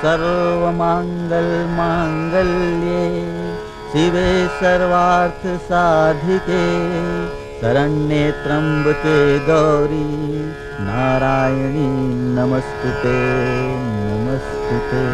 सर्वमंगल मांगल्ये शिवे सर्वार्थ साधिके शरण्ये त्र्यंबके गौरी नारायणी नमस्तुते नमस्तुते।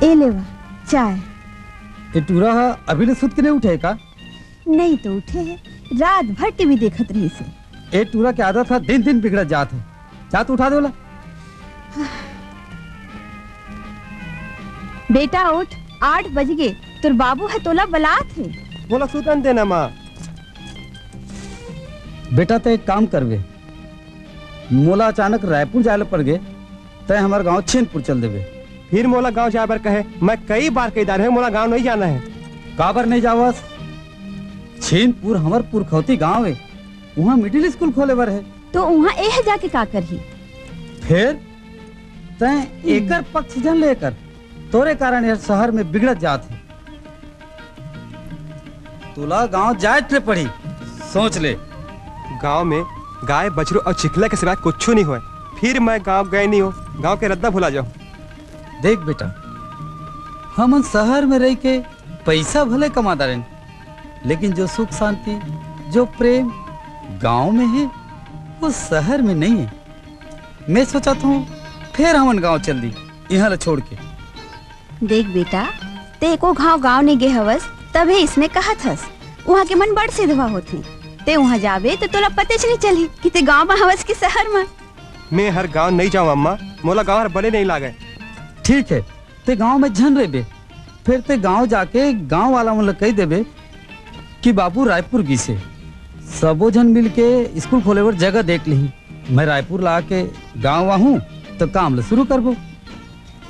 ए लेवा चाय। ये टूरा अभी ने सुत के नहीं उठे का? नहीं तो उठे है, रात भर टीवी देखत रही से। ए टूरा की आदत था दिन दिन बिगड़ जात है। जा तू उठा दे बोला। बेटा उठ, 8 बज गए, तुर बाबू है तोला बलात है। बोला सुतन देना माँ। बेटा तो एक काम करवे, मोला अचानक रायपुर जाए पड़ गए, तय हमारे गांव छीनपुर चल देवे। फिर मोला गांव जाए बर कहे, मैं कई बार कही दार है मोला गांव नहीं जाना है। काबर नहीं जावस? छीनपुर हमार पुरखौती गांव है, वहाँ मिडिल स्कूल खोले बर है। तो वहाँ एह जाके का करही? फिर तय एकर पक्ष जन लेकर तोरे कारण यह शहर में बिगड़त जात है। तुला गांव जाए ट्रे पड़ी, सोच ले। गांव में गाय बछरू और चिखला के सिवाय कुछ नहीं हुआ। फिर मैं गांव गए नहीं हो, गांव के रद्दा भुला जाओ। देख बेटा, हम शहर में रह के पैसा भले कमाता रहे, लेकिन जो सुख शांति, जो प्रेम गांव में है वो शहर में नहीं है। मैं सोचा था फिर हम गांव चल दी यहाँ छोड़ के। देख बेटा, ते को गांव नहीं गे हवस, तभी इसमें कहा थस वहाँ के मन बड़ सिधवा होती। ते वहाँ जावे तो तोला पते नहीं चली कि ते गांव में हवस की शहर में। मैं हर गांव नहीं जाऊँ अम्मा, मोला गांव हर बड़े नहीं लागे। ठीक है, ते गांव में झन रहे, फिर ते गांव जाके गांव वाला मतलब कही देबे कि बाबू रायपुर की से सबो जन मिल के स्कूल खोले पर जगह देख ली। मैं रायपुर ला के गाँव आहूँ तो काम ले शुरू करबो।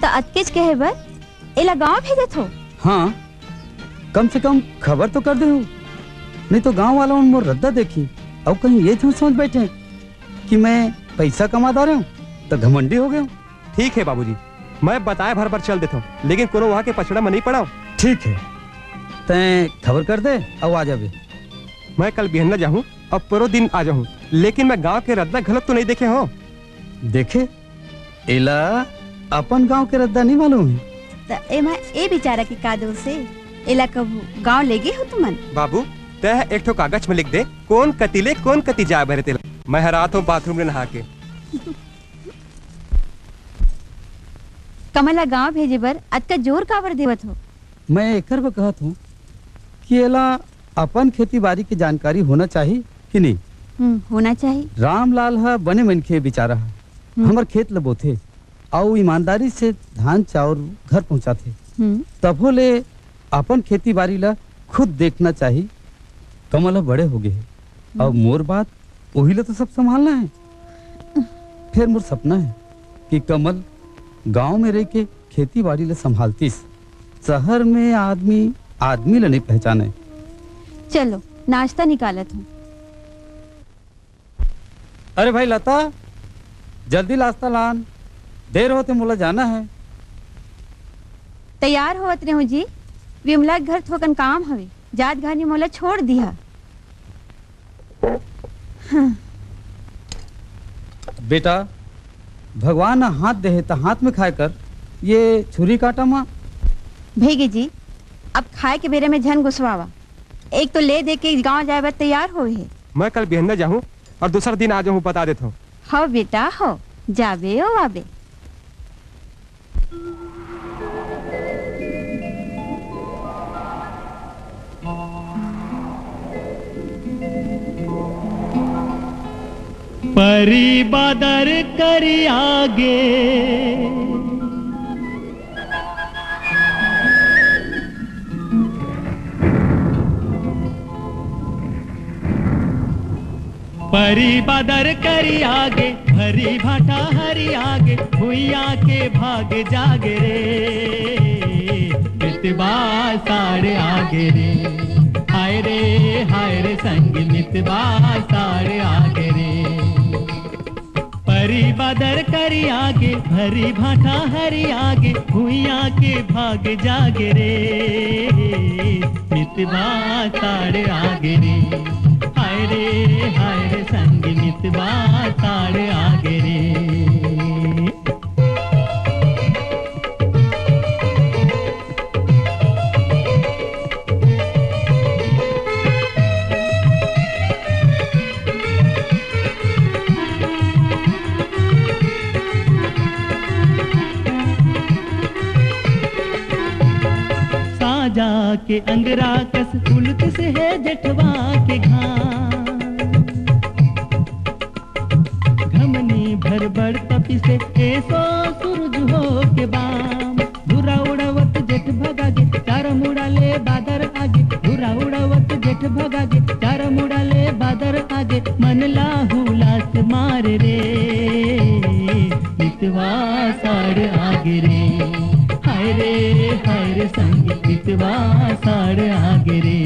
तो अतकेच कहे बर एला गांव भेजत हो? हाँ, कम से कम खबर तो कर दे हो, नहीं तो गांव वालों ने मोर रद्दा देखी और कहीं ये सोच बैठे कि मैं पैसा कमाता रहा हूँ तो घमंडी हो गया। ठीक है बाबूजी, मैं बताए भर भर चल देता हूँ, लेकिन कोनो वहाँ के पछड़ा में नहीं पड़ा। ठीक है, तैं खबर कर दे और आ जाबे। मैं कल बिहन जाऊँ और पूरा दिन आ जाऊँ, लेकिन मैं गांव के रद्दा गलत तो नहीं देखे हो। देखे एला अपन गांव के रद्दा नहीं मालूम है। तो ए बेचारा की कादो से एला कब गांव ले गए हो तुमन? बाबू तह एक ठो कागज में लिख दे कौन कतीले कौन कती जा भरे तेला। मैं हरात हूँ बाथरूम में नहा के। कमला गांव भेजे बर अतका जोर काबर देवत हो? मैं एकर कहत हूँ कि एला अपन खेती बाड़ी की जानकारी होना चाहिए कि नहीं। होना चाहिए। रामलाल है बने मनखे बेचारा है, हमर खेत ल बोथे और ईमानदारी से धान चावल घर पहुंचाथे। तभो ले अपन खेती बाड़ी ला खुद देखना चाहिए। कमल बड़े हो गए और मोर बात वही ला तो सब संभालना है। फिर मोर सपना है कि कमल गांव में रह के खेती बाड़ी ला संभालतीस, शहर में आदमी ला नहीं पहचाने। चलो नाश्ता निकालत हूँ। अरे भाई लता, जल्दी नाश्ता लान, देर होते मोला जाना है। तैयार होत रहे जी, विमला के घर थोकन काम हवे, जात घानी मोला छोड़ दिया। बेटा भगवान हाथ दे तो हाथ में खाए कर, ये छुरी काटा माँ। भेगे जी, अब खाए के बेरे में झन घुसवावा। एक तो ले दे के गाँव जाए बार तैयार हो है। मैं कल बिहंदा जाऊँ और दूसरा दिन आ जाऊँ, बता देता हूँ। हो बेटा हो, जाबे ओ आबे। परी बादर करी आगे, परी बादर करी आगे, भरी भाटा हरी आगे, भुइया के भाग जागे रे, मितवा साढ़े आगे रे, हाय रे संग मितवा साढ़े आगे रे। परी बादर करी आगे, भरी भाटा हरी आगे, भुइया के भाग जागे रे, मितवा साढ़े आगे रे, हाय रे संग मितवा साढ़े आगे रे। के अंगरा कस उलट से है जठवा के घमनी भर बड़ तपी से ऐसो सूरज हो के बाम, धुरा उड़ावत जेठ भगागे, चार मुड़ा ले बादर आगे, धुरा उड़ावत जेठ भगागे, चार मुड़ा ले बादर आगे, मन लाहुलास मारे रे, मितवा साढ़ आगे रे, हाय रे संग मितवा साढ़ आगे रे।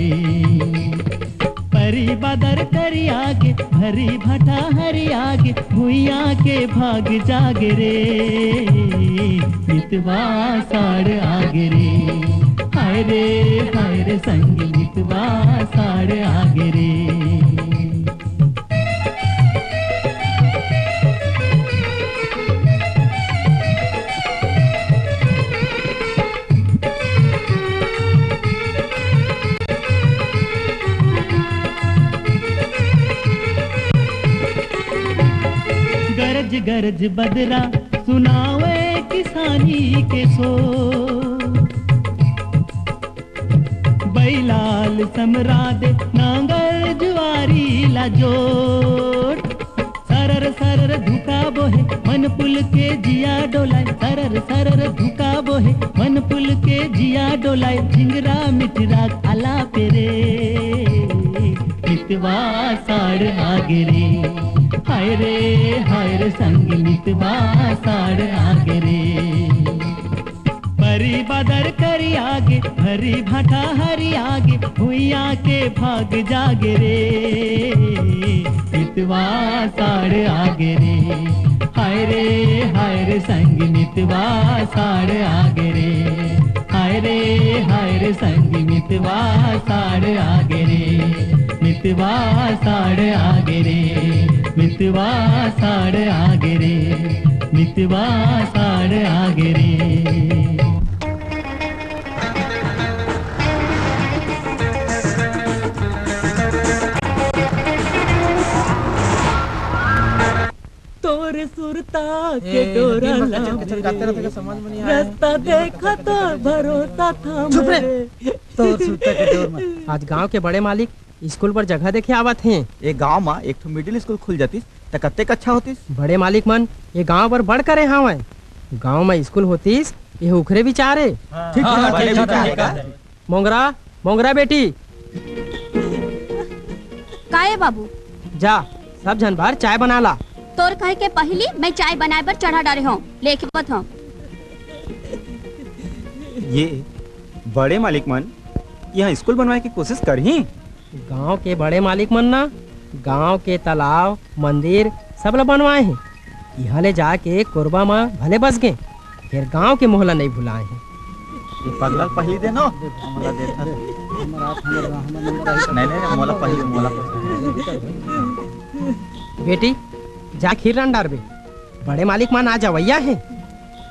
परी बादर करी आगे, भरी भाटा हरी आगे, भुइया के भाग जागे रे, मितवा साढ़ आगे रे, हाय रे संग मितवा साढ़ आगे रे। गरज बदरा सुनावे किसानी के सो, बैलाल समराद नांगर जुआरी लाजोट, सरर धुका बोहे मन पुल के जिया डोलाए, सरर धुका बोहे मन पुल के जिया डोलाए, झिंगरा मिठरा आला पेरे, मितवा साढ़ आगे रे, हाय रे संग मितवा साढ़ आगे रे। परी बादर करी आगे, भरी भाटा हरी आगे, भुइया के भाग जागे रे, मितवा साढ़ आगे रे, हाय रे संग मितवा साढ़ आगे रे, हाय रे संग मितवा साढ़ आगे रे, मितवा साढ़ आगे रे, मितवा साढ़ आगे रे, मितवा साढ़ आगे रे। तोरे सुरता के डोरा रास्ता देखा तो भरोसा था, तो सुता के डोर में आज गांव के बड़े मालिक स्कूल पर जगह देखे आवत हैं। एक गांव में एक ठो मिडिल स्कूल खुल जातीस त कत्ते अच्छा होतीस। बड़े मालिक मन ये गांव पर बढ़ करे हवे। गांव में स्कूल होतीस ये उखरे विचारे। ठीक है, भले विचार। मोंगरा मोंगरा बेटी काहे बाबू? जा सब जन बार चाय बना ला। तोर कहे के पहली मैं चाय बनाए बर चढ़ा डारे हूँ, लेके बत हूँ। ये बड़े मालिक मन यहाँ स्कूल बनवाए की कोशिश कर ही। गांव के बड़े मालिक मन ना गांव के तालाब मंदिर सब ला बनवाए हैं। यहाँ ले जाके कोरबा में भले बस गए, फिर गांव के मोहल्ला नहीं भुलाए हैं। ये पगला पहली दे नो हमरा दे था। नहीं मोला पहली मोला। बेटी जा खीर रन डार बे। बड़े मालिक मान आ जावैया है।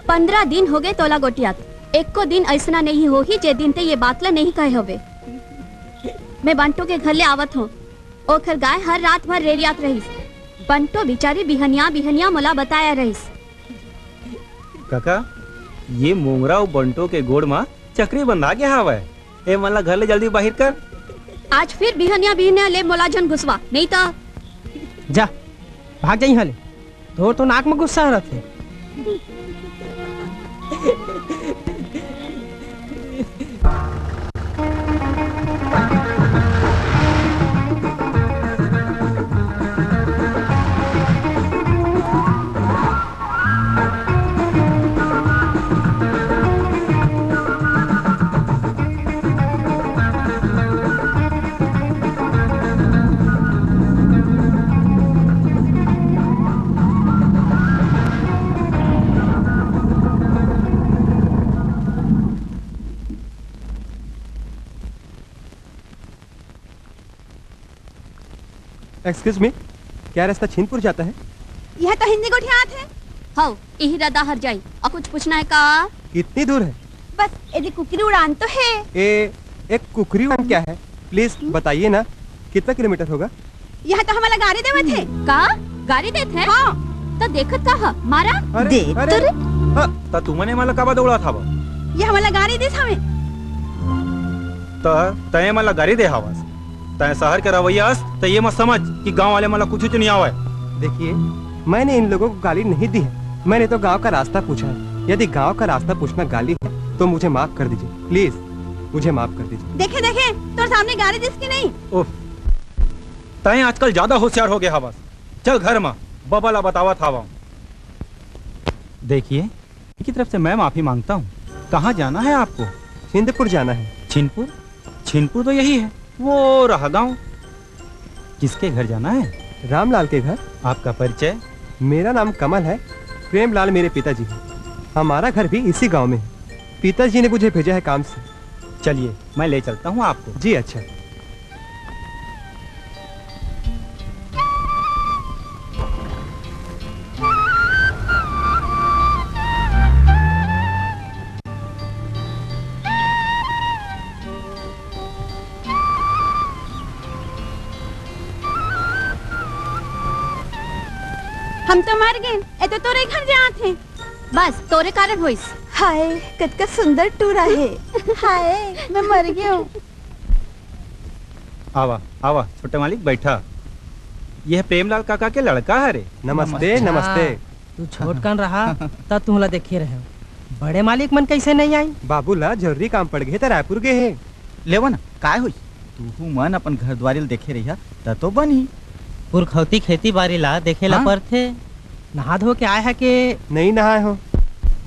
15 दिन हो गए तोला गोटियात। एक को दिन ऐसा नहीं हो ही जे दिन ते ये बात ला नहीं कहे होवे। मैं बंटो के घर ले आवत हूँ। ओखर गाय हर रात भर रेरियात रहीस। बंटो बिचारी बिहनिया बिहनिया मोला बताया रहीस। काका ये मोंगरा और बंटो के गोड़ में चक्री बंधा गया हवा है। ए मन ला घर ले जल्दी बाहर कर। आज फिर बिहनिया बिहनिया ले मोला जन घुसवा नहीं तो जा भाग जाई हले। तोर तो नाक में गुस्सा रहते। एक्सक्यूज मी, क्या रास्ता छीनपुर जाता है? यह तो हिंदी गोठियात है। हाउ यही रदा हर जाई। और कुछ पूछना है का? कितनी दूर है? बस यदि कुकरी उड़ान तो है। एक कुकरी उड़ान क्या है? प्लीज बताइए ना, कितना किलोमीटर होगा? यह तो हमारा गाड़ी देवत है। का गाड़ी देत है? हाँ। तो देखत का मारा अरे, दे अरे, ता तुमने मला काबा दौड़ा था बा? ये हमारा गाड़ी देस हमें। ता तय मला गाड़ी दे हवास। तय शहर के रवैया तो ये मत समझ कि गांव वाले मला कुछ नहीं आवा है। देखिए, मैंने इन लोगों को गाली नहीं दी है। मैंने तो गांव का रास्ता पूछा है। यदि गांव का रास्ता पूछना गाली है तो मुझे माफ कर दीजिए। प्लीज मुझे माफ कर दीजिए। देखे देखे तो सामने गाड़ी दिस की नहीं। उफ, तय आजकल ज्यादा होशियार हो गया हवास। चल घर में बबला बतावा था। देखिए की तरफ से मैं माफी मांगता हूँ। कहाँ जाना है आपको? छिंदपुर जाना है। छिंदपुर? छिंदपुर तो यही है, वो रहा गाँव। किसके घर जाना है? रामलाल के घर। आपका परिचय? मेरा नाम कमल है। प्रेमलाल मेरे पिताजी हैं। हमारा घर भी इसी गांव में है। पिताजी ने मुझे भेजा है काम से। चलिए मैं ले चलता हूँ आपको। जी अच्छा। हम तो मर गए। ए तो तोरे घर जात हैं। बस तोरे कारण होइस। हाय कितना सुंदर टूरा है। हाय मैं मर गया हूँ। आवा आवा छोटे मालिक बैठा। यह प्रेमलाल काका के लड़का है रे। नमस्ते नमस्ते। तू छोटकन रहा तब तुमला देखे रहे। बड़े मालिक मन कैसे नहीं आई? बाबूला जरूरी काम पड़ गए तो रायपुर गए हैं। लेवन काय हुई तू मन अपन घर द्वारी देखे रही त तो बनी पुरखौती खेती बाड़ी ला देखे ला पर थे। नहा धो के आए है के नहीं नहाए हो?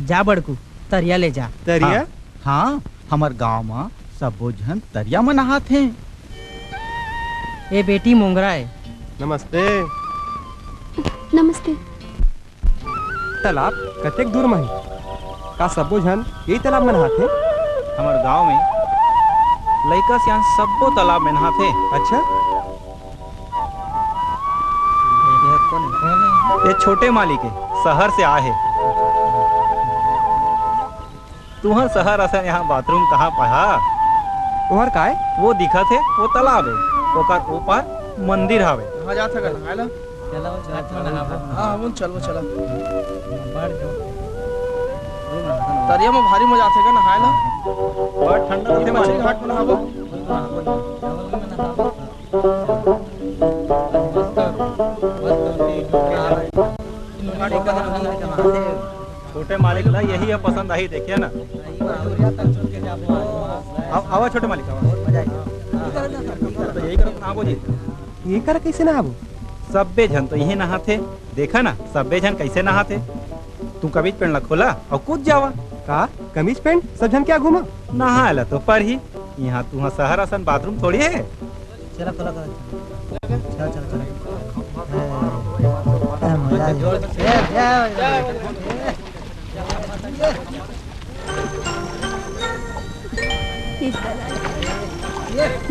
जा बड़कू तरिया ले जा। तरिया? हाँ हमार गाँव में सबो जन तरिया में नहात हैं। ए बेटी मोंगरा है। नमस्ते। नमस्ते। तालाब कतेक दूर में है? का सबो जन यही तालाब में नहाते? हमारे गांव में लड़का सियान सबो तालाब में नहाते। अच्छा। ये छोटे मालिक है, शहर से आए है। तुम्हार शहर असन यहाँ बाथरूम कहाँ पहा? और का है? वो दिखा थे वो तालाब है, ओकर ऊपर मंदिर हावे। कहाँ जात है नहायला? चलो चलो हां हम चलो चलो दरिया में भारी मजा आथे का नहाए ला बहुत ठंडा इधर मछली घाट में नहाबो छोटे मालिक ला यही है पसंद आई, देखिए ना। आवा छोटे मालिक आवा। तो यही करो नहाबो जी। ये कर कैसे नहाबो? सब्बे जन तो यही नहाते, देखा ना सब्बे जन कैसे नहाते। तू कमीज पहन ला खोला और कूद जावा। का कमीज पैंट सब जन क्या घूमा? नहा ला तो पर ही यहाँ तू शहर असन बाथरूम थोड़ी है। चला खोला चल चल चल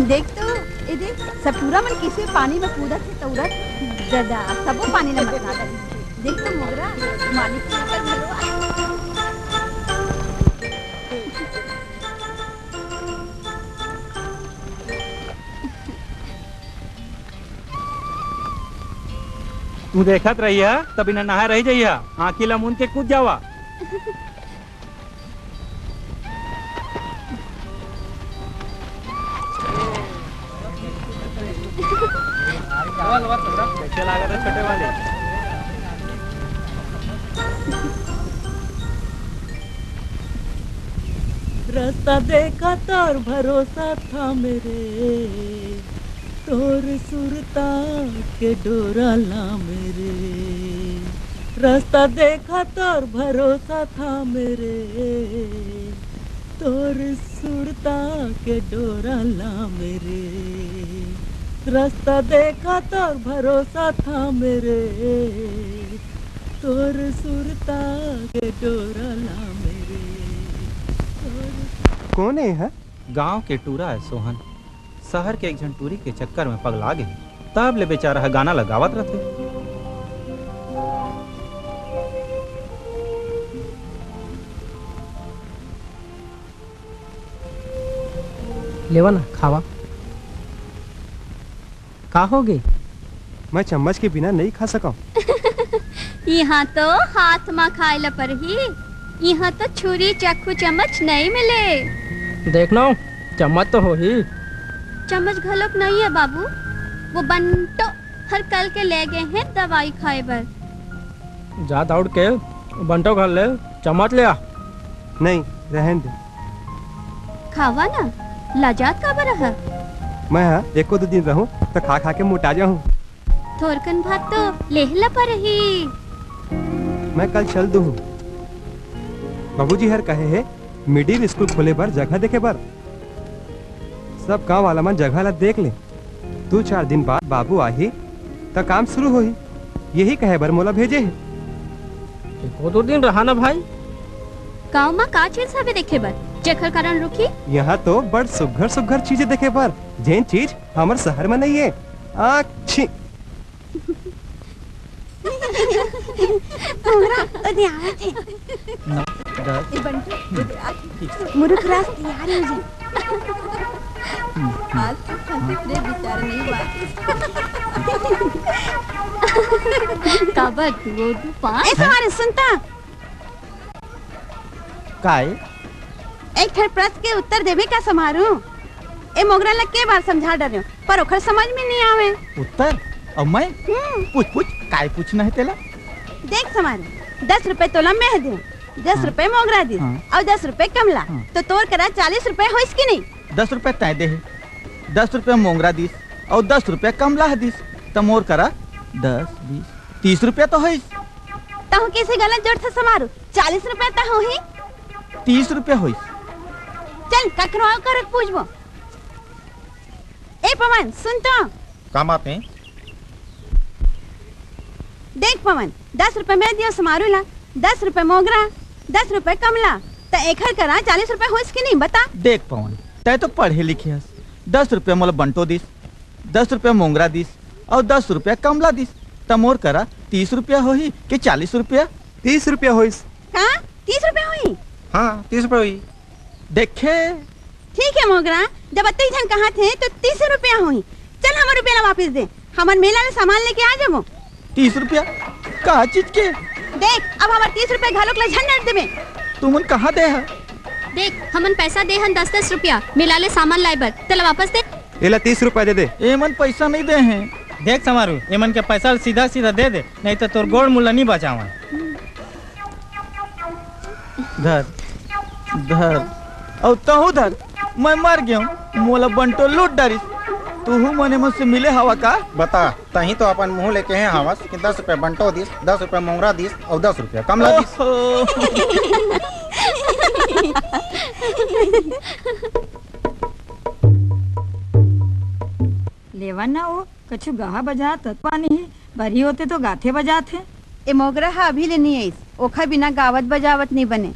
देख तो ये देख सब पूरा मन किसे पानी में कूदा थे तौरा जदा सबो पानी में मत ना देख तो मोगरा मालिक के ऊपर घरवा तू देखत रहिया तभी न नहा रही जाइया, आँखी ला मुन के कूद जावा। कैसे लगा था छोटे वाले? रास्ता देखा तो और भरोसा था मेरे, तोर सुरता के डोरा ला मेरे। रास्ता देखा तो और भरोसा था मेरे, तोर सुरता के डोरा ला मेरे। रास्ता देखा तो और भरोसा था मेरे, तोर सुरता के डोरा ला मेरे। कौन है यह? गांव के टूरा है सोहन, शहर के एक जन टूरी के चक्कर में पगला गए, तब ले बेचारा गाना लगावत रहते। लेवा ना खावा का हो गई? मैं चम्मच के बिना नहीं खा सका। यहाँ तो हाथ में खाए ला पर ही, यहाँ तो छुरी चाकू चम्मच नहीं मिले। देखना चम्मच तो हो ही। चम्मच घलोक नहीं है बाबू, वो बंटो हर कल के ले गए हैं दवाई खाए बर। जा दौड़ के बंटो घर ले चम्मच ले आ। नहीं रहन दे। खावा ना लाजात का बर है। मैं हाँ एको दो दिन रहूं तो खा खा के मोटा जाऊं। थोरकन भात तो लेहला पर ही। मैं कल चल दूं। बाबूजी हर कहे है मिडिल स्कूल खोले बर जगह देखे बर। सब गांव वाला मन जगह ला देख ले। 2-4 दिन बाद बाबू आही तो काम शुरू होही। यही कहे बर मोला भेजे है। एको दो दिन रहा ना भाई। गाँव में का चीज हवे देखे बर जेखर कारण रुकी? यहाँ तो बड़ सुघर सुघर चीजें देखे बर, जेन चीज हमारे शहर में नहीं है। अच्छी मुरुख रास तैयार हो जी। आज तो फंसे फिरे बेचारा नहीं बात। काबर दो पाँच। ऐसा हमारे सुनता। काय एक ठर प्रश्न के उत्तर देवे का समारू। ए मोगरा लग के बार समझा डर पर ओखर समझ में नहीं आवे। उत्तर अब मैं पूछ पूछ काय पूछना है तेला? देख समारू 10 रुपए तोला मेह दे, 10 रुपए मोगरा दी और 10 रुपए कमला। तो तोर करा 40 रुपए होइस की नहीं? 10 रुपए तय दे, 10 रुपए मोगरा दीस और 10 रुपए कमला दीस। तो मोर करा 10, 20, 30 रुपया तो है। तहु किसी गलत जोड़ से समारू 40 रुपए तो हो ही। 30 रुपया होइस। चल कखनो आओ कर पूछबो। ए पवन सुन तो। काम आते देख पवन 10 रुपए में दियो समारू ला, 10 रुपए मोगरा, 10 रुपए कमला। तो एकर करा 40 रुपए होइस की नहीं बता? देख पवन तय तो पढ़े लिखे हस। 10 रुपया मोला बंटो दीस, 10 रुपया मोगरा दीस और 10 रुपया कमला दीस। तो मोर करा 30 रुपया होही कि 40 रुपया? 30 रुपया होइस। का 30 रुपए होई? हाँ 30 रुपये हुई। देखे ठीक है मोगरा, जब अत्ते जन कहा थे तो 30 रुपया हुई। चल हमारे रुपया वापस दे, हमारे मेला में सामान लेके आ जाबो। 30 रुपया कहा चीज के? देख अब हमारे 30 रुपए घालोक ले झंडा देबे। तुमन कहाँ दे है? देख हमन पैसा दे हन 10-10 रुपया मिला ले सामान लाए बर चल वापस दे। एला 30 रुपया दे दे। एमन पैसा नहीं दे हैं। देख समारू एमन के पैसा सीधा सीधा दे दे नहीं तो तोर गोड़ मुल्ला नहीं बचावा। धर धर और तहु धर, मैं मर गया हूँ। मोला बंटो लूट डारी, तू मने मुझसे मिले हवा का? बता तही तो अपन मुँह लेके हैं हवस कि 10 रुपया बंटो दिस, 10 रुपया मोंगरा दिस और 10 रुपया कमला दिस। लेवा ना हो कछु गाहा बजा तत्वा नहीं बरी होते तो गाथे बजाते। ए मोगरा हा अभी ले नहीं आईस, ओखर बिना गावत बजावत नहीं बने।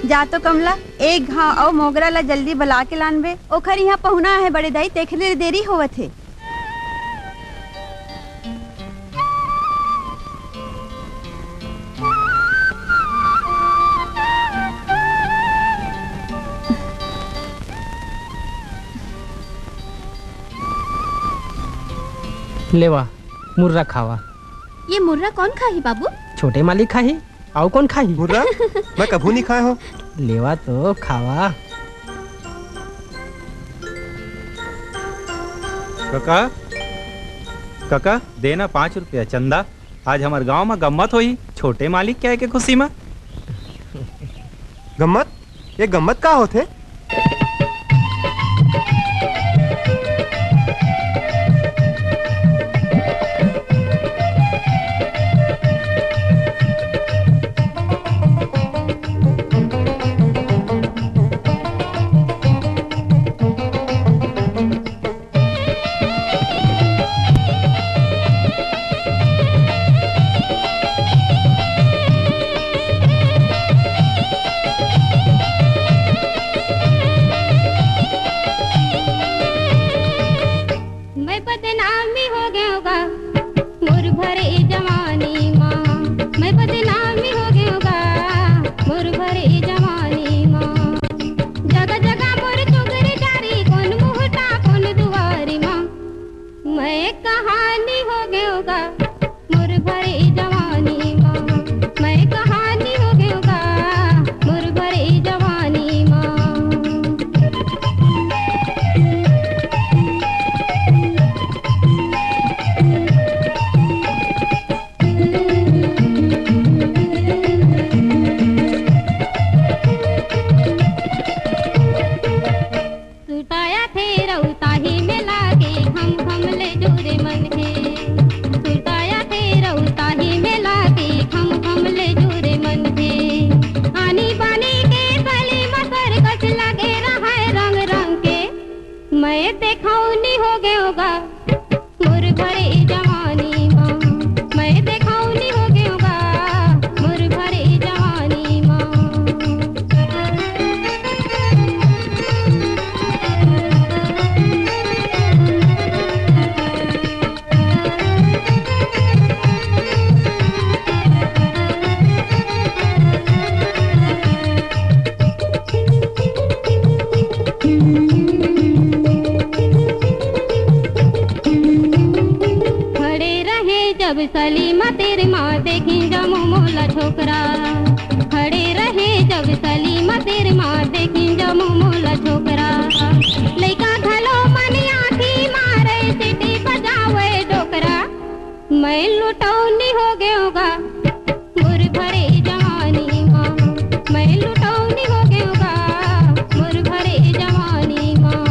जा तो कमला एक घाव और मोगरा ला जल्दी बुला के लानबे, ओखर यहाँ पहुना है बड़े दाई देख ले देरी होवत है। लेवा मुर्रा खावा। ये मुर्रा कौन खाही बाबू? छोटे मालिक खाही और कौन खाही? मुर्रा मैं कभू नहीं खाया हूँ। लेवा तो खावा। काका काका देना 5 रुपया चंदा, आज हमारे गांव में गम्मत हुई छोटे मालिक क्या है के खुशी में। गम्मत? ये गम्मत का होते? सलीमा तेरे माँ देखी जमो मोला छोकरा, खड़े रहे जब सलीमा तेरे माँ देखी जमो मोला छोकरा। लइका घलो मन आँखी मारे सीटी बजावे डोकरा, मैं लुटौनी हो गयोगा मुर भरे जवानी माँ, मैं लुटौनी हो गयोगा मुर भरे जवानी माँ।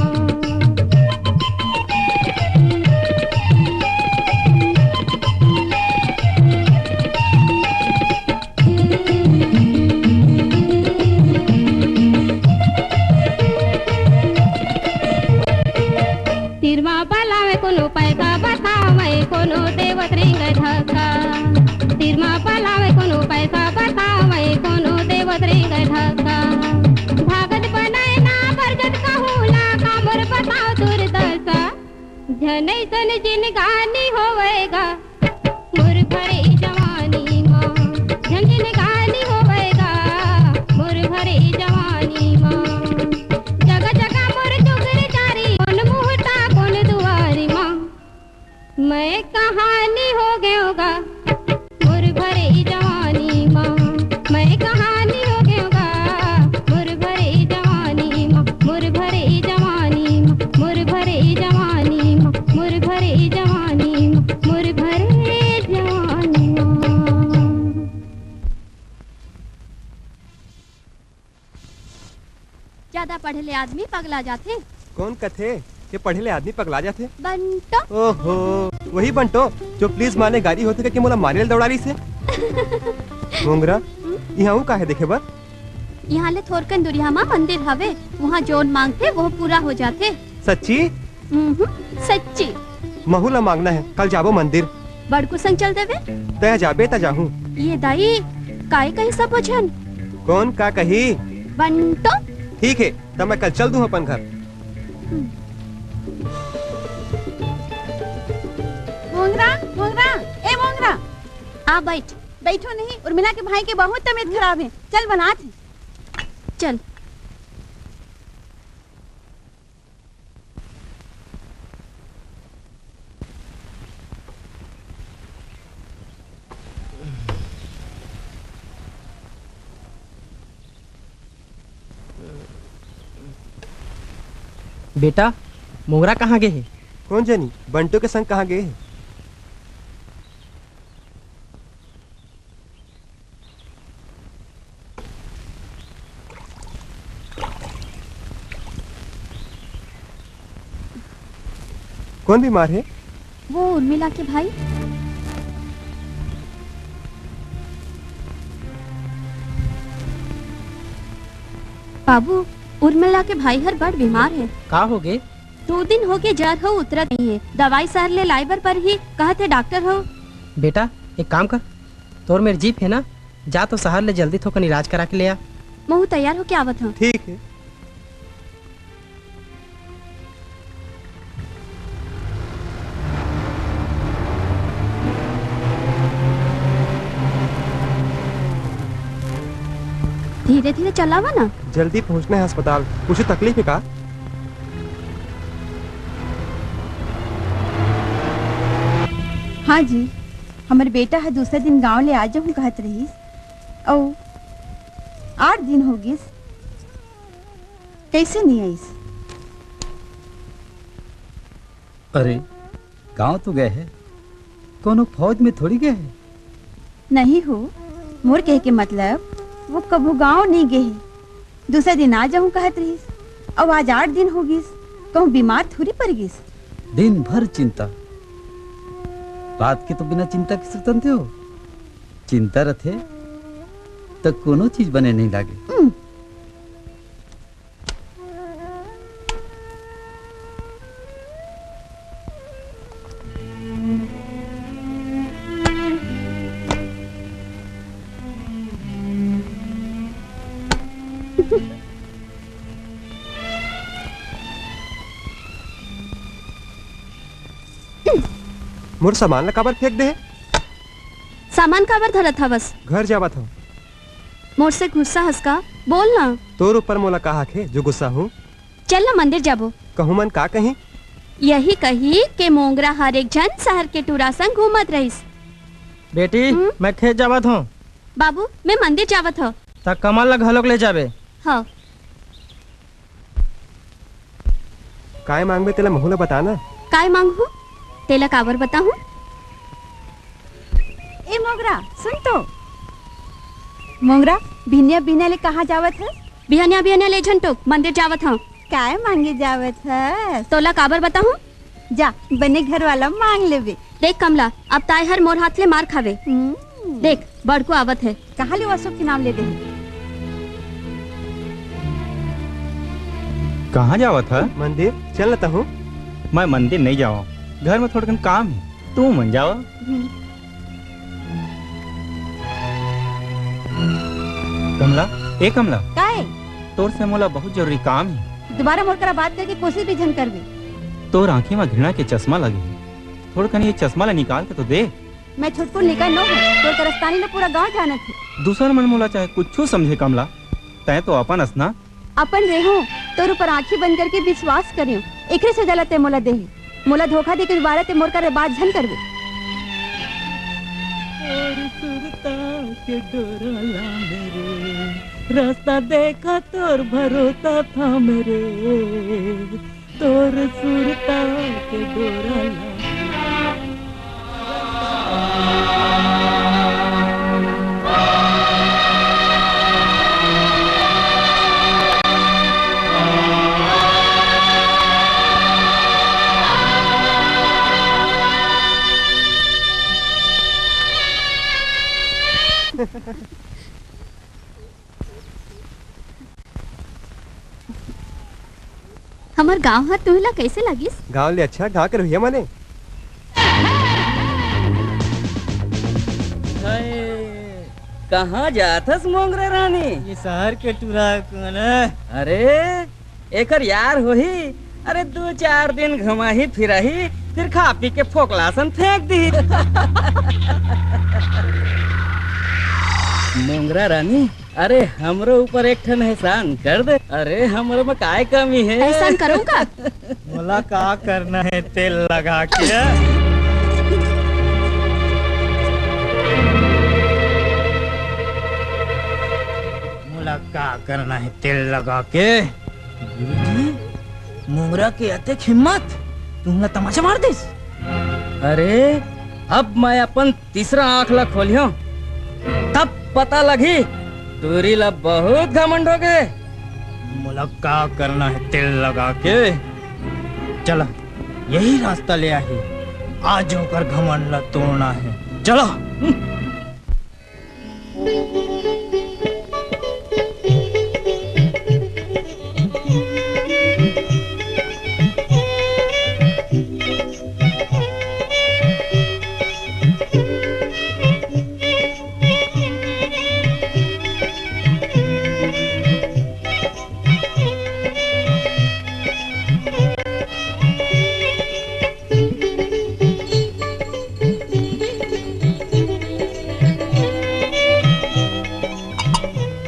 कोनो पैसा बतावे कोनो देवत रिंग ढका, तिरमा पलावे कोनो पैसा बतावे कोनो देवत रिंग ढका। भागत बनाए ना बरगद कहूला कामर बताओ दुर्दशा, झनै सन जिनगानी होवेगा मुर भरे जवानी माँ, झन जिनगानी होवेगा मुर भरे जवानी माँ। जगह जगह मुर चुगरी चारी कौन मुहता कौन दुआरी माँ, मैं कहानी हो गयोगा मुर भरे जवानी माँ। ले आदमी पगला जाते। कौन कथे कि पढ़े ले आदमी पगला जाते? बंटो। ओहो, वही बंटो जो प्लीज माने गाड़ी होते कि मोला मारे दौड़ारी से। मोंगरा यहाँ काहे देखे बर? यहाँ ले थोरकन दुरिया में मंदिर हवे, वहाँ जोन मांगते वो पूरा हो जाते। सच्ची? सच्ची। महू ला मांगना है, कल जाबो मंदिर। बड़कू संग चल देवे? तय जाबे ता जाहूँ। ये दाई काहे कहीं सब पूछन? कौन का कही? बंटो। ठीक है, तब मैं कल चल दूँ अपन घर। मोंगरा, मोंगरा, ए मोंगरा। आ बैठ। बैठो नहीं, उर्मिला के भाई की बहुत तबीयत खराब है। चल बनाते। चल। बेटा मोंगरा कहाँ गए है? कौन जानी, बंटो के संग कहाँ गए है? कौन बीमार है? वो उर्मिला के भाई। बाबू, उर्मिला के भाई हर बड़ बीमार है। का हो गए? 2 दिन हो गए, जर हो उतरत नहीं है। दवाई सहर ले लाइबर पर ही कहते डॉक्टर हो। बेटा एक काम कर, तोर मेरी जीप है ना, जा तो शहर ले जल्दी थोकन इलाज करा के ले आ। महू तैयार हो के आवत हूँ। ठीक है। धीरे धीरे चलावा ना। जल्दी पहुंचना है अस्पताल। कुछ तकलीफ है का? हाँ जी, हमारे बेटा है दूसरे दिन गांव ले आ जाऊँ कहत रही। ओ 8 दिन हो गए, कैसे नहीं आईस? अरे गांव तो गए है, कोनो फौज में थोड़ी गए है। नहीं हो, मोर कह के मतलब वो कबू गांव नहीं गए। दूसरे दिन आ जाऊँ कहत रही, अब आज 8 दिन हो गए, कहूँ बीमार थोड़ी पड़ गई। दिन भर चिंता, रात के तो बिना चिंता के सुतते हो। चिंता रथे तो कोनो चीज बने नहीं लागे। मोर सामान ला काबर फेंक दे? सामान काबर धरत था? बस घर जावा था। मोर से गुस्सा हंसका बोल ना। तोर ऊपर मोला कहा खे जो गुस्सा हूँ। चल ना मंदिर जाबो। कहूँ मन का कहीं? यही कही के मोंगरा हर एक जन शहर के टूरा संग घूमत रहीस। बेटी मैं खेत जावत हूँ। बाबू मैं मंदिर जावत हूँ। तक कमल ला घलोक ले जाबे। हाँ। काय मांगबे तेला महू ला बताना। काय मांगू? तेला काबर बताऊं? ए मोंगरा सुन तो। मोंगरा भिनिया बिना ले कहाँ जावत है? बिहनिया बिहनिया ले झंटो मंदिर जावत हूँ। काय मांगे जावत है? तोला काबर बताऊं? जा बने घर वाला मांग लेवे। देख कमला, अब ताय हर मोर हाथ ले मार खावे। देख बड़को आवत है। कहाँ ले अशोक के नाम ले दे? कहाँ जावा था? मंदिर चल लेता हूँ। मैं मंदिर नहीं जावा, घर में थोड़ा काम है, तू मन जावा। कमला, ए कमला, काय? तोर से मोला बहुत जरूरी काम है। दोबारा मोर करा बात करके कोशिश भी झन करवे। तोर आंखें में घृणा के चश्मा लगे है, थोड़ा कनी ये चश्मा ला निकाल के तो दे। मैं छुटपुर निकाल नो हूँ, तोर करस्तानी ने पूरा गांव जाना थी। दूसरा मन मोला चाहे कुछ समझे कमला, तय तो अपन असना। अपन रेहो तोर ऊपर आंखें बंद करके विश्वास करियो, एकरे से जलते मोला दे। मोला धोखा दे के दोबारा ते मोर करे बात झन करवे। और सुरता के डोरला मेरे, रास्ता देखा तोर भरोसा था मेरे, तोर सुरता के डोरला। हमार गांव हर तुहला कैसे लगिस? गाँव ले अच्छा गाँव के रहिया माने। कहाँ जाथस मोंगरा रानी? ये शहर के टूरा कौन है? अरे एकर यार होही। अरे 2-4 दिन घुमाही फिराही फिर खा पी के फोकलासन फेंक दी। मोंगरा रानी, अरे हमरो ऊपर एक ठन एहसान कर दे। अरे हमरो में काय कमी है? एहसान करूँगा? बोला का करना है तेल लगा के? बोला का करना है तेल लगा के? गुरुजी, मोंगरा के अतेक हिम्मत, तुमने तमाचा मार दिस। अरे अब मैं अपन तीसरा आँख ला खोलियो तब पता लगी तूरी ला बहुत घमंड हो गए। बोला का करना है तेल लगा के? चला यही रास्ता ले आही, आज होकर घमंड ला तोड़ना है। चलो।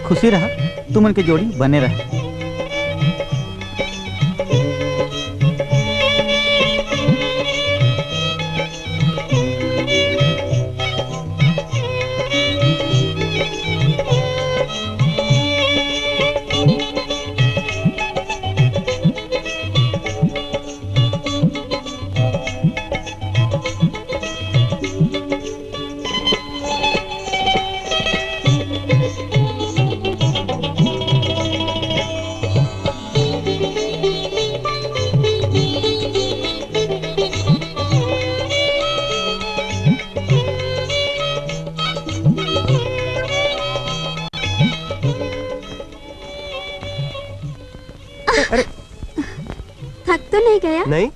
खुशी रहा, तुमन के जोड़ी बने रहे। थक तो नहीं गया? नहीं।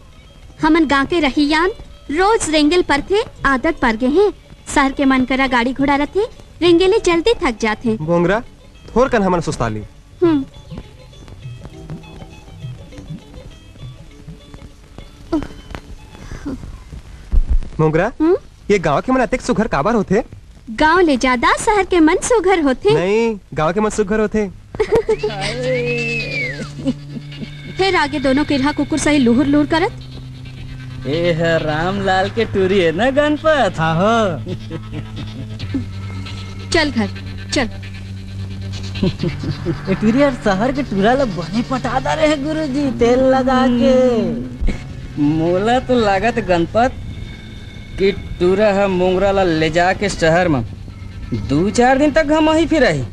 हमन गांव के रहियान रोज रेंगल पर थे, आदत पड़ गए हैं। शहर के मन करा गाड़ी घोड़ा रथे, रेंगेले जल्दी थक जाते। मोंगरा थोर कन हमन सुस्ताली। मोंगरा, ये गांव के मन अतेक सुघर काबर होते? गांव ले ज्यादा शहर के मन सुघर होते। नहीं, गांव के मन सुघर होते। फिर आगे दोनों किरहा कुकुर सही लुहुर लुहुर करत। ये है रामलाल के टूरी है ना गणपत? हाँ हो। चल घर चल। टूरी शहर के टूरा ला बने पटा दे रहे गुरुजी तेल लगा के। मोला तो लागत गणपत कि टूरा है मोंगरा ला ले जाके शहर में 2-4 दिन तक हम ही फिर रही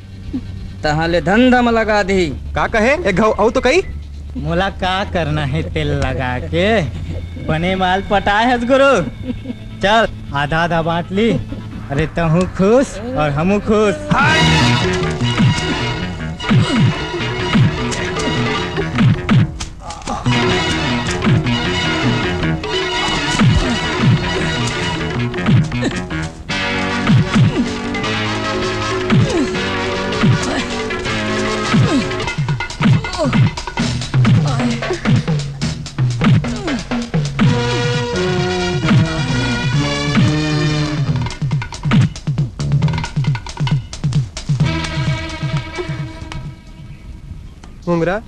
तहाँ ले धंधा में लगा दी। का कहे एक घाव आओ तो कही। मोला का करना है तेल लगा के? बने माल पटाए है गुरु। चल आधा आधा बांट ली। अरे तहू खुश और हमू खुश। मोंगरा,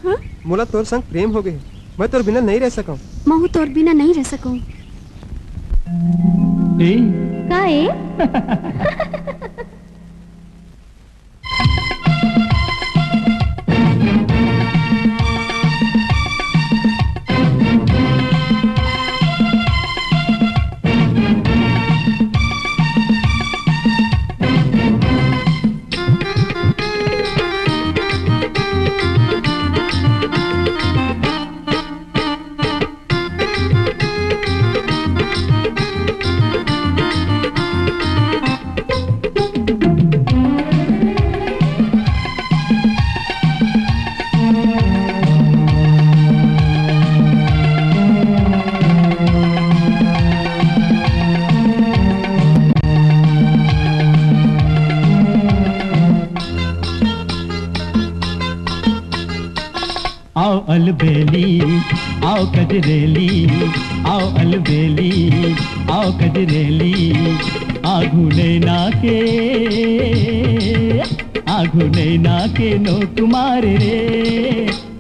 मोला तोर संग प्रेम हो गए। मैं तोर बिना नहीं रह सकूं। महू तोर बिना नहीं रह सकूं। काहे? अलबेली आओ कजरेली, आओ अलबेली आओ कजरेली, आघू नैना के नो कुमार रे,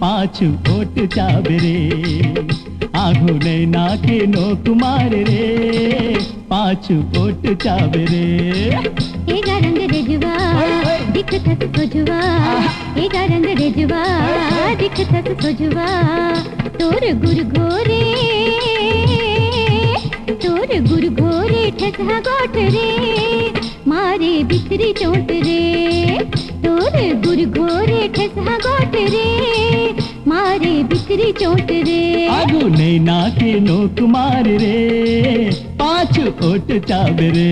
पाछू ओट चाबे रे, आघू नैना के नो कुमार रे, पाछू ओट चाबे रे। एगा रंग रेजवा दिखतस सोजवा, एगा रंग रेजवा दिखतस सोजवा, तोर गुर घोरे ठसहा गोट रे, मारे बितरी चोट रे, तोर गुर घोरे ठसहा गोट रे, मारे बितरी चोट रे। आगू नैना के नो कुमार रे, पाछू ओट चाबे रे।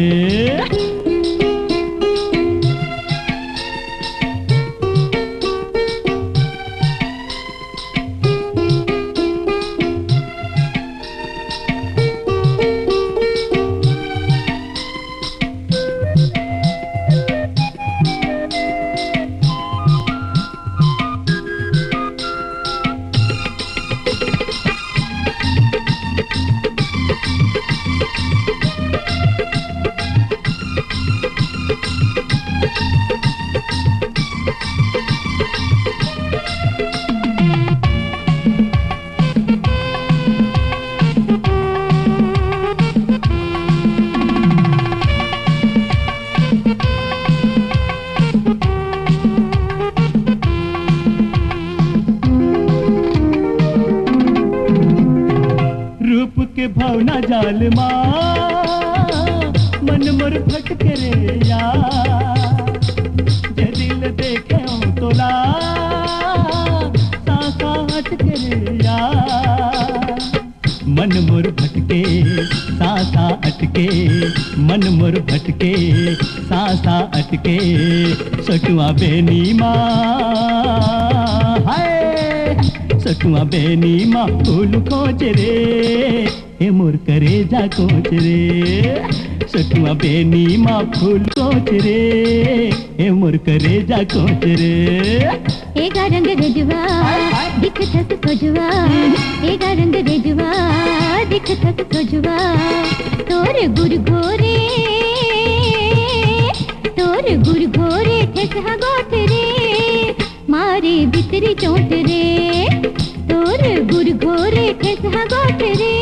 भावना जाल मन मोर भटके रे यार, जे दिल देखे तोला सासा हटके रे यार, मन मोर भटके सासा अटके, मन मोर भटके सासा अटके, सटुआ बेनी माँ हाय, सटुआ बेनी माँ फूल खोज रे, हे मोर करे जा कोच रे, सटुआ बेनी माँ फूल कोच रे, हे मोर करे जा कोच रे। एगा रंग रेजवा दिखतस सोजवा, एगा रंग रेजवा दिखतस सोजवा, तोर गुर घोरे ठसहा गोट रे, मारे बितरी चोट रे, तोर गुर घोरे ठसहा गोट रे,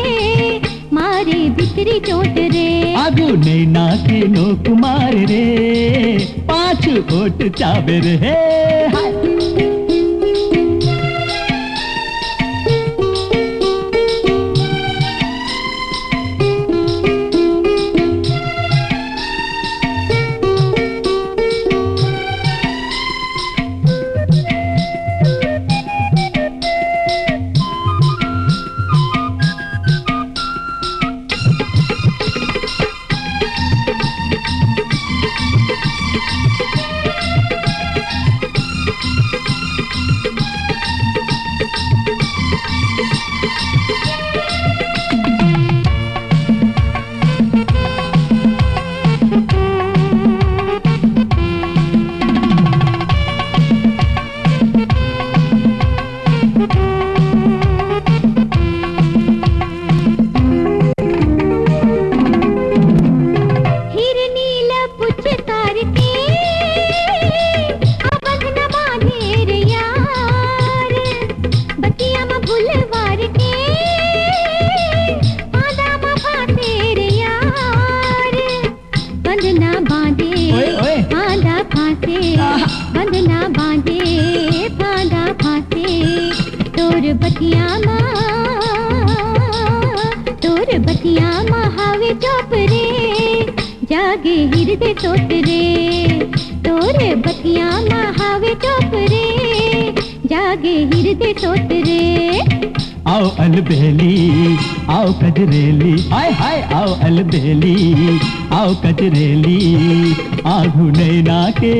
मारे बितरी चोट रे। आगू नैना के नो कुमार रे, पाछू ओट चाबे रे। जागे हृदय सोच रे, तोरे बतिया महावे चौप रे, जागे हृदय सोच रे। आओ अलबेली आओ कजरेली, हाय हाय आओ अलबेली आओ कजरेली, आघू नैना के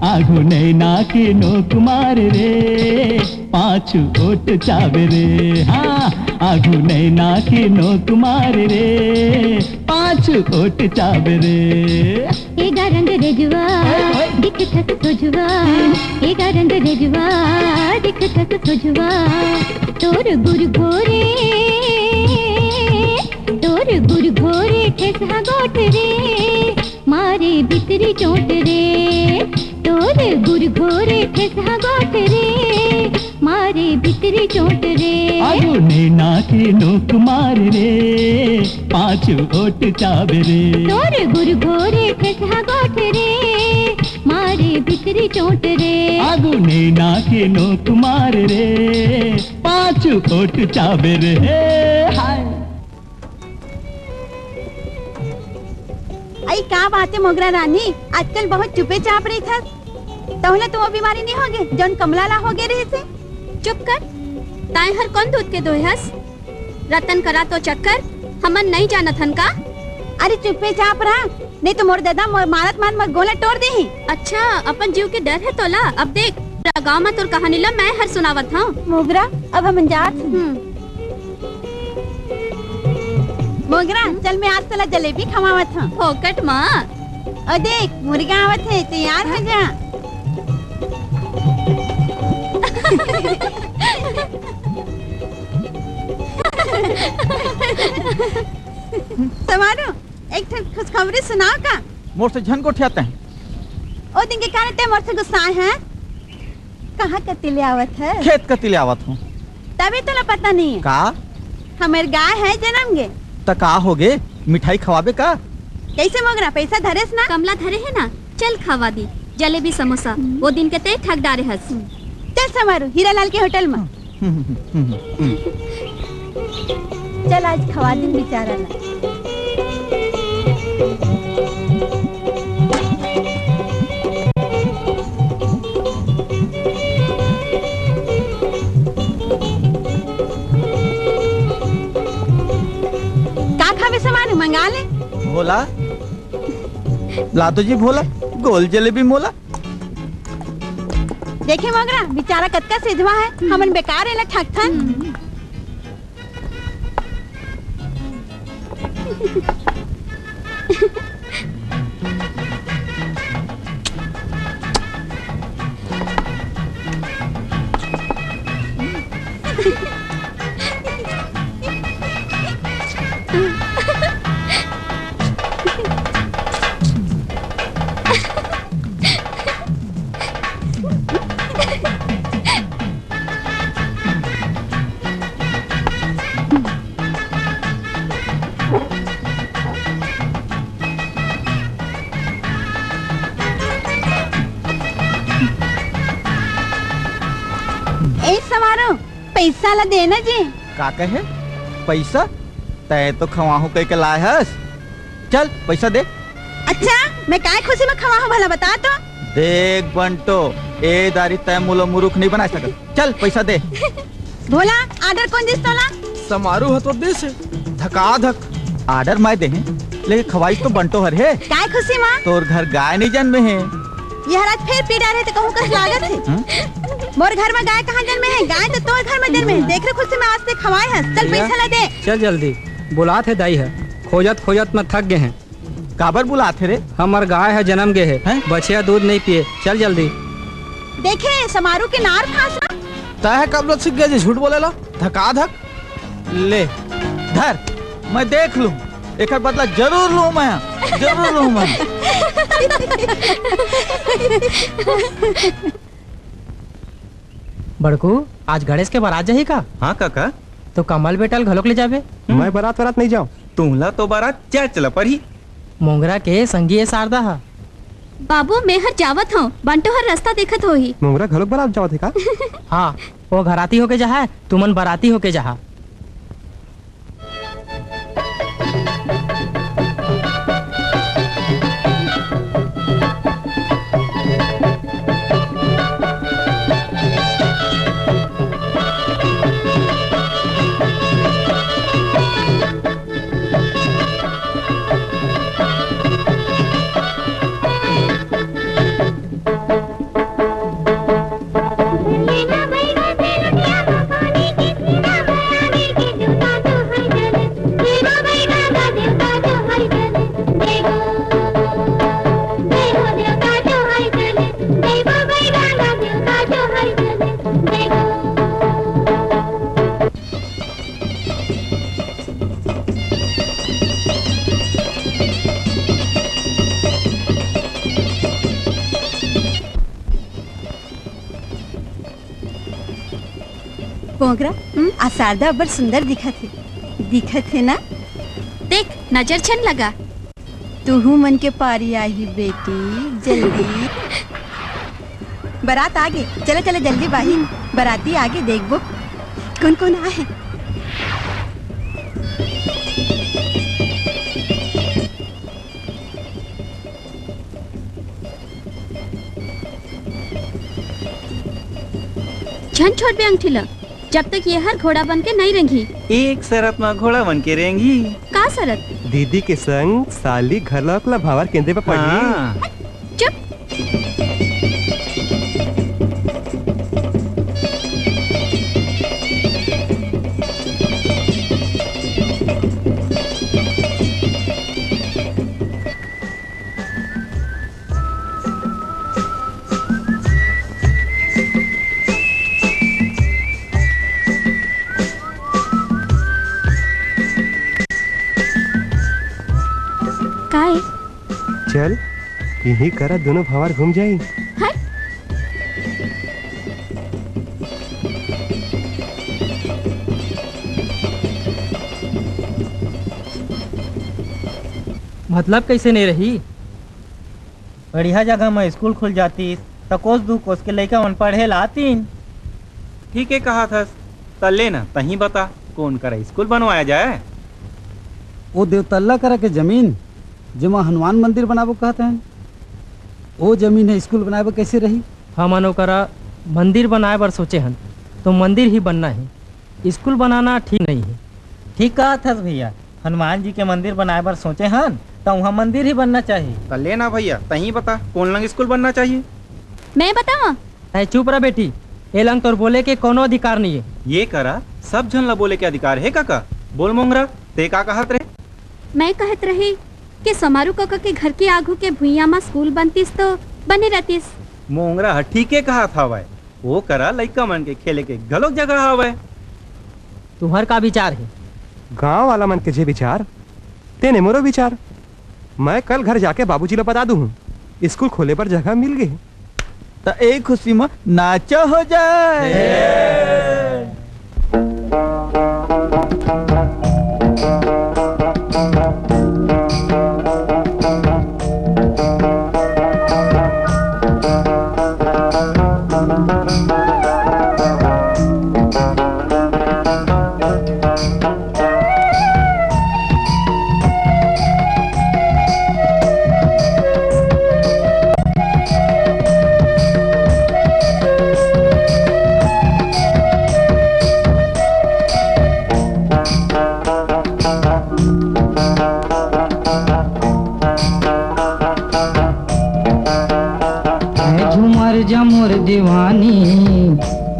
आघू नैना के नो कुमार रे, पाछू ओट चाबे रे, हाँ आघू नैना के नो कुमार रे, पाछू ओट चाबे रे। एगा रंग रेजुआ दिख थक सोजुआ एगा रंग रेजुआ दिख थक सोजुआ तोर गुर घोरे ठेसा गोट रे मारे भीतरी चोट रे तोर गुर घोरे ठेसा गोट रे मारे भीतरी चोट रे आगो नैना के नोक मार रे पाँच ओट चाब रे तोर गुर घोरे ठेसा गोट रे मारे भीतरी चोट रे आगो नैना के नोक मार रे पाँच ओट चाब रे हाय आई क्या बात है मोगरा रानी, आजकल बहुत चुपे चाप रही था। तोहला तो वो बीमारी नहीं होगे जौन कमला ला हो गए रहे से। चुप कर, ताए हर कौन दूध के दोहस रतन करा तो चक्कर हमन नहीं जानत हन का। अरे चुपे चाप रहा, नहीं तो मोर दादा मारत मान मत गोला तोड़ दे ही। अच्छा अपन जीव के डर है तोला। अब देख गाँव में तोर कहानी ला मैं हर सुनावत हूँ। मोगरा अब हम जात मोगरा चल मैं आज तला जलेबी खवावत हूँ। फोकट माँ और देख मुर्गा आवत है, तैयार हो जा। समारो एक खुशखबरी सुनाओ का। मोर से झन को उठाते हैं। ओ दिन के कारण ते मोर से गुस्सा है। कहाँ का तिले आवत है? खेत का तिले आवत हूँ। तभी तो पता नहीं है। का? हमारे गाय है जन्म गे। तो का हो गे? मिठाई खवाबे का? कैसे मोगरा पैसा धरेस ना? कमला धरे है ना, चल खवा दी जलेबी समोसा। वो दिन के ते ठग डारे हस। चल समारो हीरालाल के होटल में। चल आज खवा दिन बेचारा ना। मंगा ले भोला लातो जी भोला गोल जलेबी मोला। देखे मगरा बेचारा कतका सिधवा है, हमन बेकार है ठग थन। पैसा ला देना जी। का कहे पैसा? तय तो खवाहू कह के लाए हस। चल पैसा दे। अच्छा मैं काय खुशी में खवाहू भला बता तो। देख बंटो ए दारी तय मुलो मुरुख नहीं बना सकत। चल पैसा दे। भोला आर्डर कौन दिस तोला? समारोह तो दे से धका धक आर्डर मैं दे हैं, लेकिन खवाई तो बंटो हर है। काय खुशी माँ? तोर घर गाय नहीं जन्मे है। यह रात फिर पीड़ा रहे तो कहूँ कस लागत है। मोर घर में गाय कहाँ जन्मे है? गाय तो तोर घर में जन्मे है। देख रहे खुद से मैं आज से खवाए है। चल पैसा ला दे। चल जल्दी बुलात है दाई है, खोजत खोजत में थक गए हैं। काबर बुलाते रे? हमार गाय है जन्म गए है, बछिया दूध नहीं पिए। चल जल्दी। देखे समारोह के नार फांसा। तय कब सीख गए झूठ बोलेला। धका धक ले धर मैं देख लूं, एक बदला जरूर लूं मैं, जरूर लूं मैं। बड़कू आज गणेश के बारात जाही का? हाँ काका। तो कमल बेटल घलोक ले जाबे? मैं बारात नहीं जाऊं। तुमला तो बारात क्या चला पर ही। मोंगरा के संगी शारदा हा। बाबू मैं हर जावत हूँ, बंटो हर रास्ता देखत हो ही। मोंगरा घलोक बारात जावत है का? हाँ वो घराती होके जहा, तुमन बाराती होके जहा। पोंगरा आज शारदा अबर सुंदर दिखत है ना। देख नजर छन लगा। तू मन के पारी आई बेटी जल्दी। बारात आगे चले चले जल्दी बाही। बाराती आगे देखबो कौन कौन आए। छन छोड़ बे अंगठी ला। जब तक ये हर घोड़ा बन के नहीं रेंगी। एक शरत में घोड़ा बन के रहेंगी। का शरत? दीदी के संग साली घर लौकला भावर केंद्र पे पड़ी। चुप। काहे? चल यही करा दोनों भावर घूम जाई। मतलब कैसे नहीं रही? बढ़िया जगह में स्कूल खुल जाती तो कोस दू कोस के लड़का मन पढ़े लातीन। ठीक है कहा था तले ना तही बता कौन करा स्कूल बनवाया जाए। वो देवतल्ला करा के जमीन जिमा हनुमान मंदिर बनाबो कहते हैं वो जमीन है स्कूल बनाए कैसे रही? हम करा मंदिर बनाए बर सोचे हन तो मंदिर ही बनना है, स्कूल बनाना ठीक नहीं है। ठीक कहा था भैया, हनुमान जी के मंदिर बनाए बर सोचे हन तो वहाँ मंदिर ही बनना चाहिए। तले ना भैया तही बता कौन लंग स्कूल बनना चाहिए। मैं बताऊं? नहीं चुप रहा बेटी, ये लंग तोर बोले के कोनो अधिकार नहीं है। ये करा सब जन ला बोले के अधिकार है काका। बोल मोंगरा ते का कहत रहे? मैं कहत रही कि समारू काका के घर के आगू के भुइया में स्कूल बनतीस तो बने रहतीस। मोंगरा ठीक है कहा था भाई, वो करा लइका मन के खेले के गलत जगह हवे। तुम्हार का विचार है? गांव वाला मन के जे विचार तेने मोरो विचार। मैं कल घर जाके बाबूजी ला बता दूं स्कूल खोले पर जगह मिल गई तो एक खुशी में नाचा हो जाए। मोर दीवानी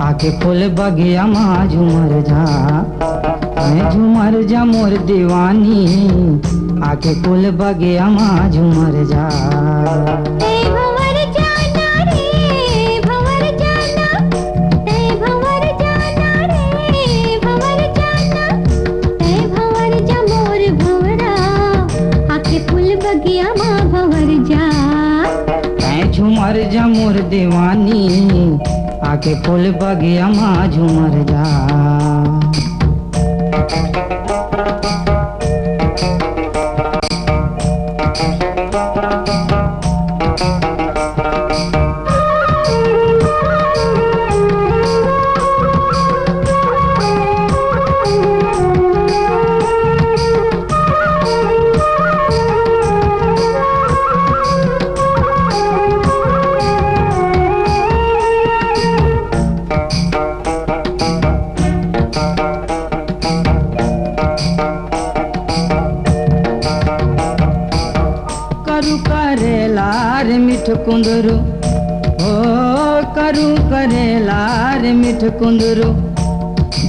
आके फूल बगिया माँ झूमर जा। मैं झूमर जा मोर दीवानी आके फूल बगिया माँ झूमर जा। झूमर जा मोर दीवानी आके फूल बगिया माँ झूमर जा। कुंदरू ओ करू करेला रे मिठ कुंदरू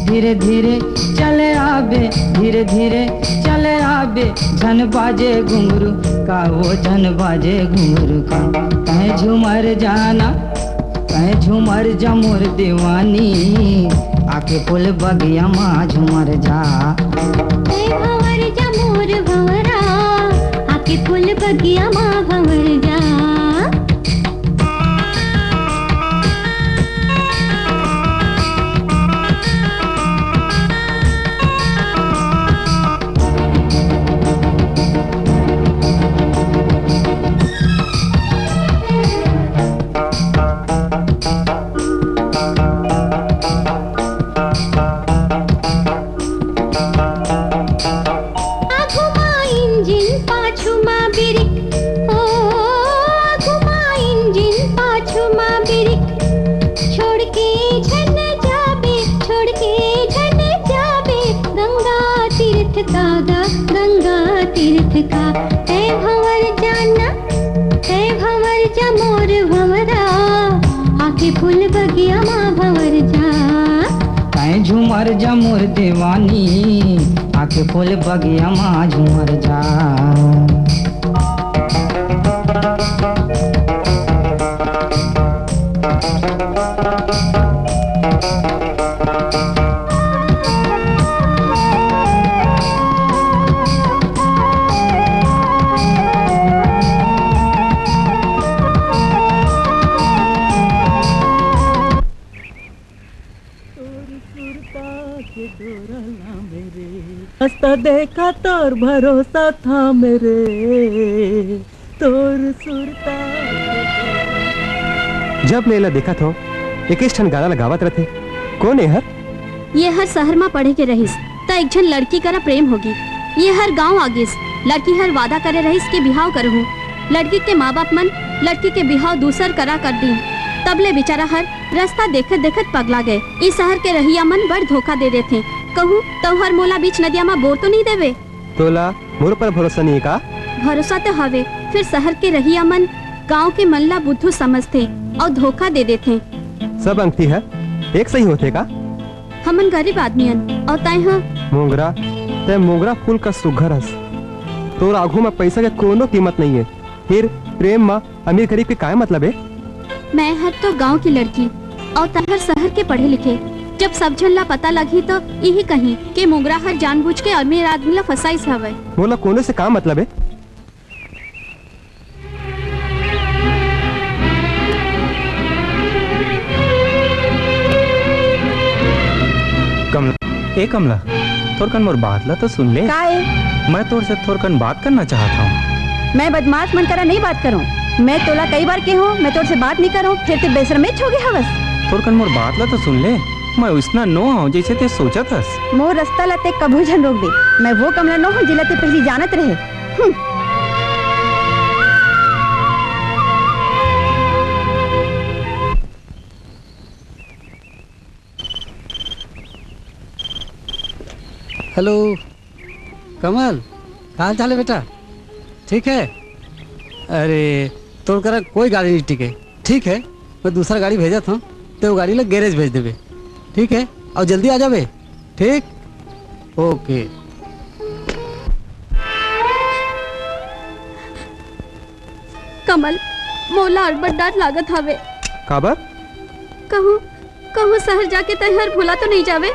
धीरे धीरे चले आबे धीरे धीरे चले आबे झन बाजे घुंगरू का वो झन बाजे घुंगरू का। कहीं झूमर जाना कहीं झूमर जा मोर दीवानी आके फूल बगिया माँ झूमर जा। भंवर जा मोर भंवरा आके फूल बगिया माँ भंवर जा। दादा गंगा तीर्थ का। है भंवर जाना है भंवर जा मोर भंवरा, आके फूल बगिया माँ भंवर जा। तै झूमर जा मोर दीवानी, आके फूल बगिया माँ झूमर जा। रास्ता देखा तोर भरोसा था मेरे, तोर सुरता। जब लेला देखा तो एक ठन गाना लगावत रहते। कौन है हर? ये हर शहर में पढ़े के रहीस त एक जन लड़की करा प्रेम होगी। ये हर गांव आगिस लड़की हर वादा करे रहीस के बिहाव करहूं। लड़की के माँ बाप मन लड़की के बिहाव दूसर करा कर दी। तबले बेचारा हर रास्ता देखत देखत पगला गए। इस शहर के रहिया मन बड़ धोखा दे देते। कहूँ तो हर मोला बीच नदिया में बोर तो नहीं देवे। तोला मोर पर भरोसा नहीं है का? भरोसा तो हवे, फिर शहर के रहिया मन गांव के मन ला बुद्धू समझते और धोखा दे देते। सब अंगठी है एक सही होते का? हमन गरीब आदमियन और तय मोंगरा ते मोंगरा फूल का सुघर हस। तोर आगू में पैसा के कोनो कीमत नहीं है। फिर प्रेम में अमीर गरीब के काय मतलब है? मैं हर तो गांव की लड़की और तहर शहर के पढ़े लिखे। जब सब झन ला पता लगी तो यही कहीं कि मोगरा हर जानबूझ के अमीर आदमी ला फसाइस हवे। मोला कोने से का मतलब है? कमला, ए कमला, थोरकन मोर बात ला तो सुन ले। का है? मैं तोर से थोरकन बात करना चाहता हूँ। मैं बदमाश मन करा नहीं बात करूं। मैं तोला कई बार के हूँ मैं तोर से बात नहीं करूं, फिर ते बेशरम में छोगे हवस। थोरकन मोर बात ला तो सुन ले। मैं उसना नो हूँ जैसे ते सोचा थस। मोर रास्ता लाते कभू झन रोक दे। मैं वो कमला नो हूँ जिला ते पहली जानत रहे। हेलो कमल, का हाल चाल है बेटा? ठीक है? अरे तोड़ कर कोई गाड़ी नहीं टिके। ठीक है, मैं दूसरा गाड़ी भेजा था तो वो गाड़ी ला गैरेज भेज देवे। ठीक है, और जल्दी आ जावे। ठीक, ओके। कमल मोला अड़बड़ डांट लागत हवे। काबर? कहूँ शहर जाके तहर भूला तो नहीं जावे।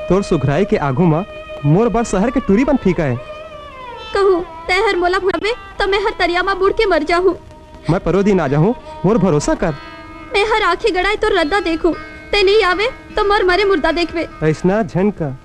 तोर सुघराई के आगू में मोर बर शहर के टूरी बन फीका है। कहूँ तहर मोला भूलावे तो मैं हर तरिया में बुड़ के मर जाहूँ। मैं परो दिन आ जाऊँ, मोर भरोसा कर। मैं हर आँखें गड़ाए तो रद्दा देखूं, ते नहीं आवे तो मर मरे मुर्दा देखवे। ऐसना झन का।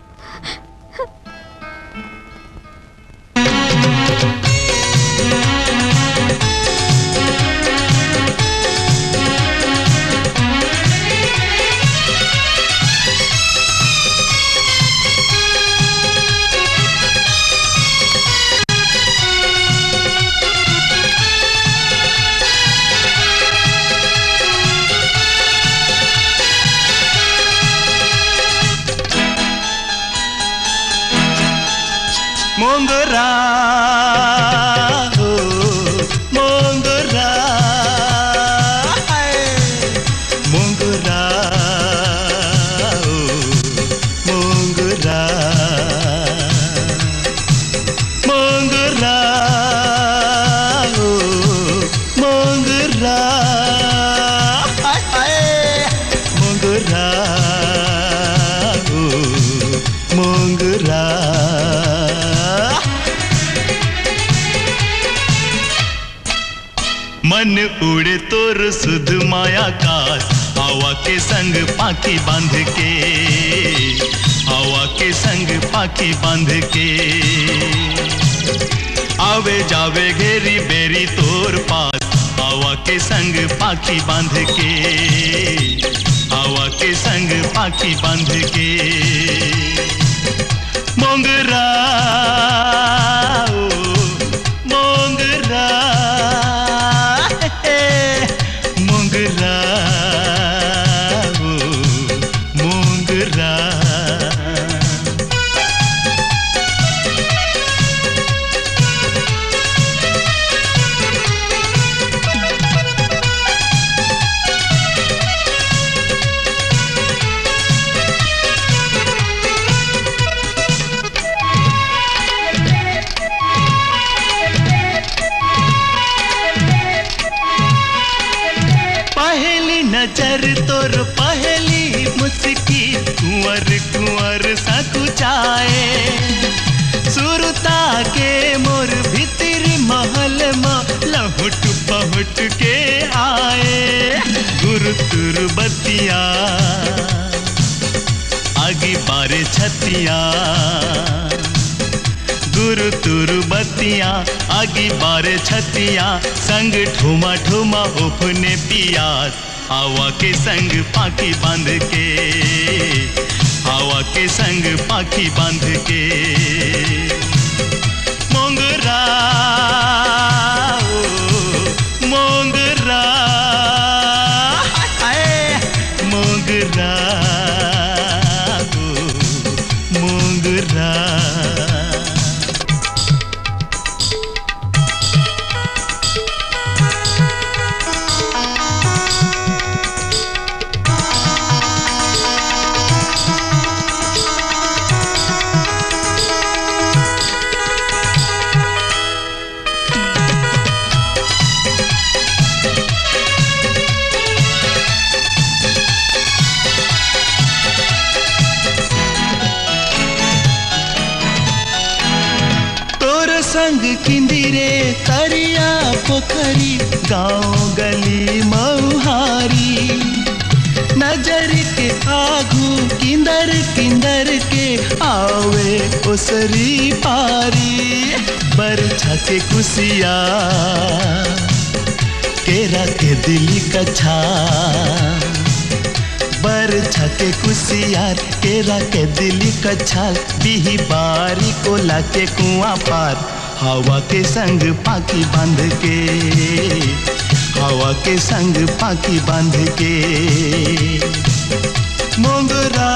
मोंगरा मोंगरा मोंगरा मोंगरा मोंगरा मोंगरा मोंगरा मोंगरा। मन उड़े तोर सुध माया कास, हवा के संग पाखी बांध के, हवा के संग पाखी बांध के। आवे जावे घेरी बेरी तोर पास, हवा के संग पाखी बांध के, हवा के संग पाखी बांध के। मोंगरा मोंगरा मोंगरा मोंगरा। कुंवर कुंवर सकुचाए सुरता के मोर भीतर महल में लहुट पहुट के आए गुरु तुर बतिया आगे बारे छतिया गुरु तुरु बतिया आगी बारे छतिया संग ठुमा ठुमा उफने पियास हवा के संग पाखी बांध के हवा के संग पाखी बांध के मोंगरा ओ, मोंगरा मोंगरा ओ, मोंगरा संग किंदिरे तरिया पोखरी गांव गली मऊहारी नजर के आगू किंदर किंदर के आवे ओसरी पारी बरछा के कुसिया केरा के दिली कछा बरछा के कुसियार केरा के दिली कछाल बिही बारी कोला के कुआं पार हवा के संग पाखी बांध के हवा के संग पाखी बांध के मोंगरा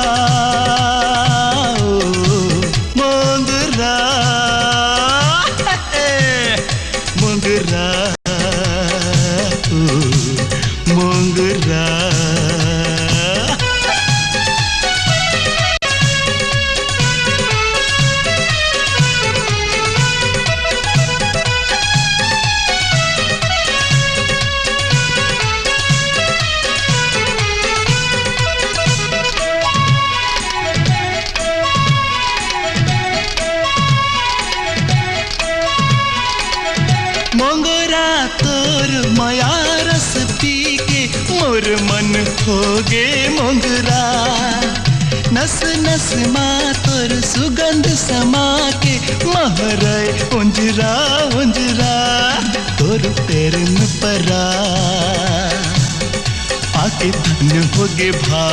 ओ, मोंगरा मोंगरा ओ, मोंगरा मोंगरा तोर माया रस पी के मोर मन हो गे मोंगरा नस नस माँ तोर सुगंध समा के महरय उंजरा उंजरा तोर पैरन परा आके धन हो गे भा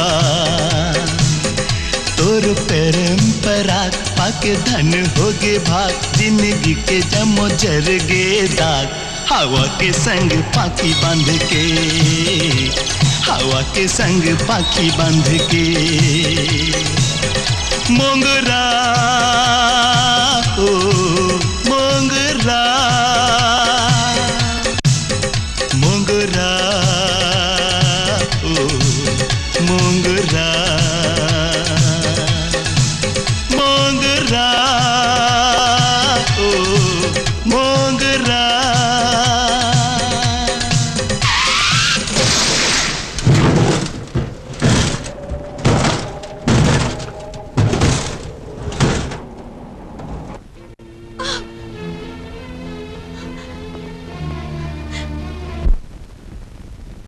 तोर परंपरा पाके धन होगे भाग जिंदगी के जमो जर गे दाग हवा के संग पाखी बांध के हवा के संग पाखी बांध के मोंगरा